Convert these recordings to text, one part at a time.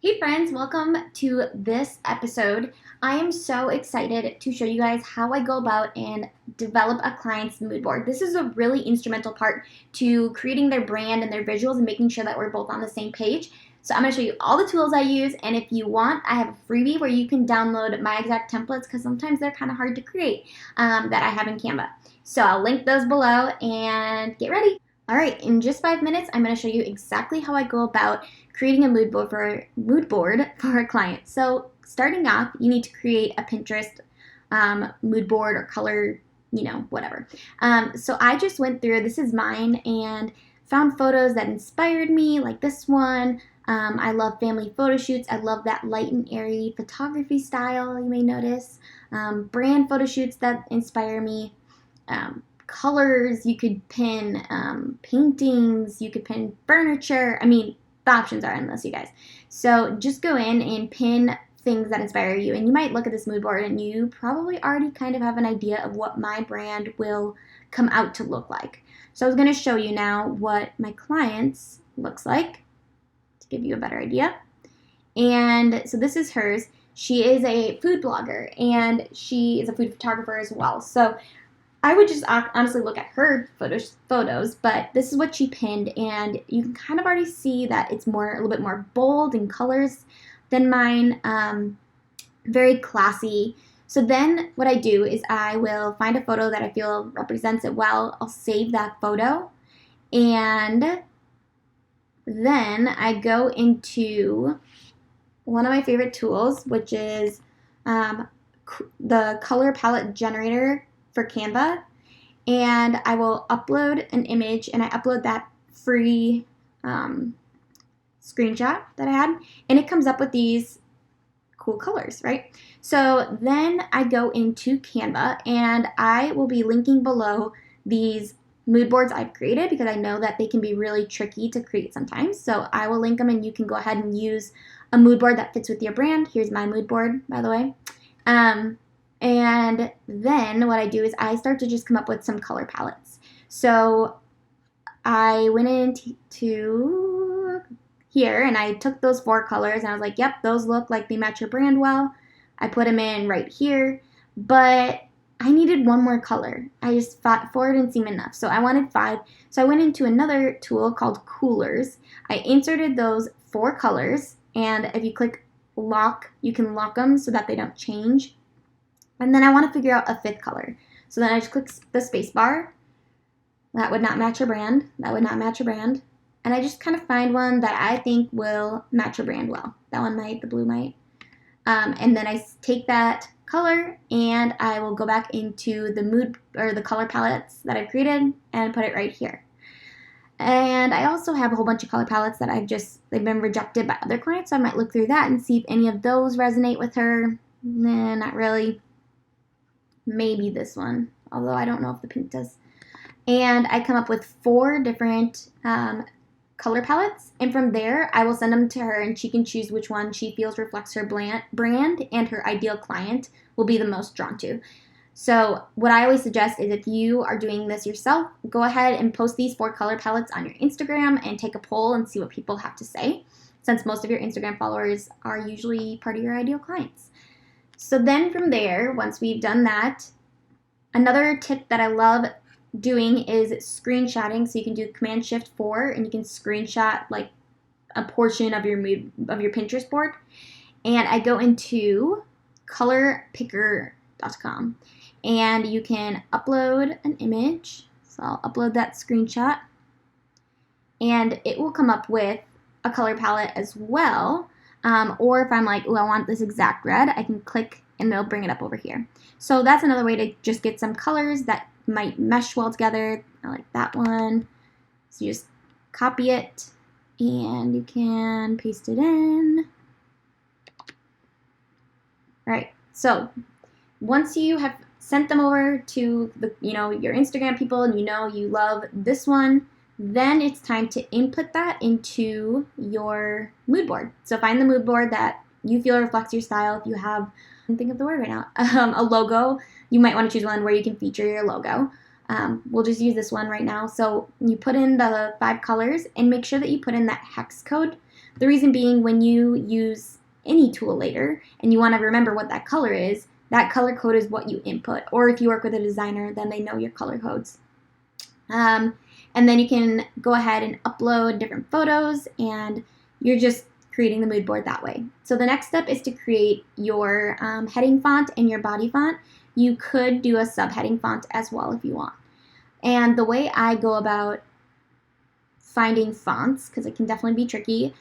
Hey friends, welcome to this episode. I am so excited to show you guys how I go about and develop a client's mood board. This is a really instrumental part to creating their brand and their visuals and making sure that we're both on the same page. So I'm going to show you all the tools I use, and if you want, I have a freebie where you can download my exact templates because sometimes they're kind of hard to create that I have in Canva. So I'll link those below and get ready. All right, in just 5 minutes, I'm going to show you exactly how I go about creating a mood board for a client. So starting off, you need to create a Pinterest mood board or color, whatever. So I just went through, this is mine, and found photos that inspired me, like this one. I love family photo shoots. I love that light and airy photography style, you may notice. Brand photo shoots that inspire me. Colors, you could pin paintings, you could pin furniture. I mean, the options are endless, you guys. So just go in and pin things that inspire you. And you might look at this mood board and you probably already kind of have an idea of what my brand will come out to look like. So I was going to show you now what my client's looks like to give you a better idea. And so this is hers. She is a food blogger and she is a food photographer as well. So I would just honestly look at her photos, but this is what she pinned, and you can kind of already see that it's a little bit more bold in colors than mine, very classy. So then what I do is I will find a photo that I feel represents it well. I'll save that photo, and then I go into one of my favorite tools, which is the color palette generator for Canva, and I will upload an image, and I upload that free screenshot that I had, and it comes up with these cool colors, right? So then I go into Canva, and I will be linking below these mood boards I've created because I know that they can be really tricky to create sometimes. So I will link them, and you can go ahead and use a mood board that fits with your brand. Here's my mood board, by the way. And then what I do is I start to just come up with some color palettes. So I went into here and I took those 4 colors and I was like, yep, those look like they match your brand well. I put them in right here, but I needed one more color. I just thought 4 didn't seem enough, so I wanted 5. So I went into another tool called Coolers. I inserted those 4 colors, and if you click lock, you can lock them so that they don't change. And then I want to figure out a 5th color. So then I just click the space bar. That would not match your brand. That would not match your brand. And I just kind of find one that I think will match your brand well. That one might, the blue might. And then I take that color and I will go back into the mood or the color palettes that I've created and put it right here. And I also have a whole bunch of color palettes that they've been rejected by other clients. So I might look through that and see if any of those resonate with her. Nah, not really. Maybe this one, although I don't know if the pink does. And I come up with 4 different color palettes, and from there I will send them to her, and she can choose which one she feels reflects her brand and her ideal client will be the most drawn to. So what I always suggest is if you are doing this yourself, go ahead and post these 4 color palettes on your Instagram and take a poll and see what people have to say, since most of your Instagram followers are usually part of your ideal clients. So then from there, once we've done that, another tip that I love doing is screenshotting. So you can do Command-Shift-4 and you can screenshot like a portion of your Pinterest board. And I go into colorpicker.com and you can upload an image. So I'll upload that screenshot and it will come up with a color palette as well. Or if I'm like, oh, I want this exact red, I can click and it'll bring it up over here. So that's another way to just get some colors that might mesh well together. I like that one. So you just copy it and you can paste it in. All right, so once you have sent them over to your Instagram people and you love this one, then it's time to input that into your mood board. So find the mood board that you feel reflects your style. If you have, I can't think of the word right now, a logo, you might want to choose one where you can feature your logo. We'll just use this one right now. So you put in the 5 colors and make sure that you put in that hex code The reason being, when you use any tool later and you want to remember what that color is, that color code is what you input. Or if you work with a designer, then they know your color codes. And then you can go ahead and upload different photos, and you're just creating the mood board that way. So the next step is to create your heading font and your body font. You could do a subheading font as well if you want. And the way I go about finding fonts, because it can definitely be tricky,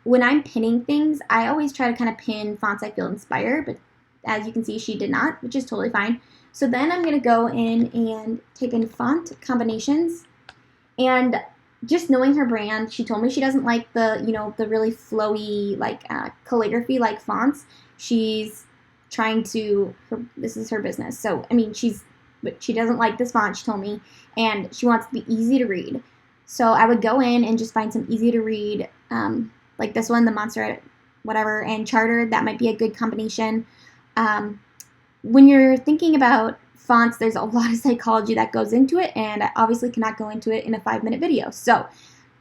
when I'm pinning things, I always try to kind of pin fonts I feel inspired, but as you can see, she did not, which is totally fine. So then I'm going to go in and type in font combinations, and just knowing her brand, she told me she doesn't like the, the really flowy, like calligraphy like fonts. She's trying to, this is her business. So, I mean, she doesn't like this font, she told me, and she wants it to be easy to read. So I would go in and just find some easy to read, like this one, the Monster, whatever, and Charter. That might be a good combination. When you're thinking about fonts, there's a lot of psychology that goes into it, and I obviously cannot go into it in a 5-minute video. So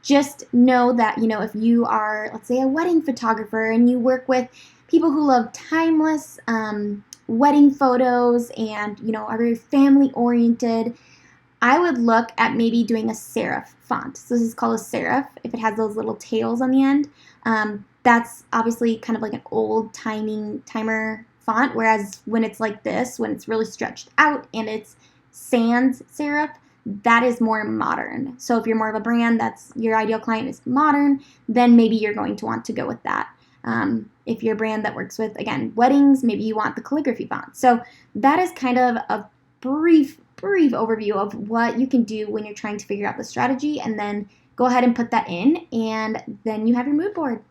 just know that, if you are, let's say, a wedding photographer and you work with people who love timeless wedding photos and, are very family oriented, I would look at maybe doing a serif font. So this is called a serif if it has those little tails on the end. That's obviously kind of like an old timer font, whereas when it's like this, when it's really stretched out and it's sans serif, that is more modern. So if you're more of a brand that's your ideal client is modern, then maybe you're going to want to go with that. If you're a brand that works with, again, weddings, maybe you want the calligraphy font. So that is kind of a brief overview of what you can do when you're trying to figure out the strategy, and then go ahead and put that in, and then you have your mood board.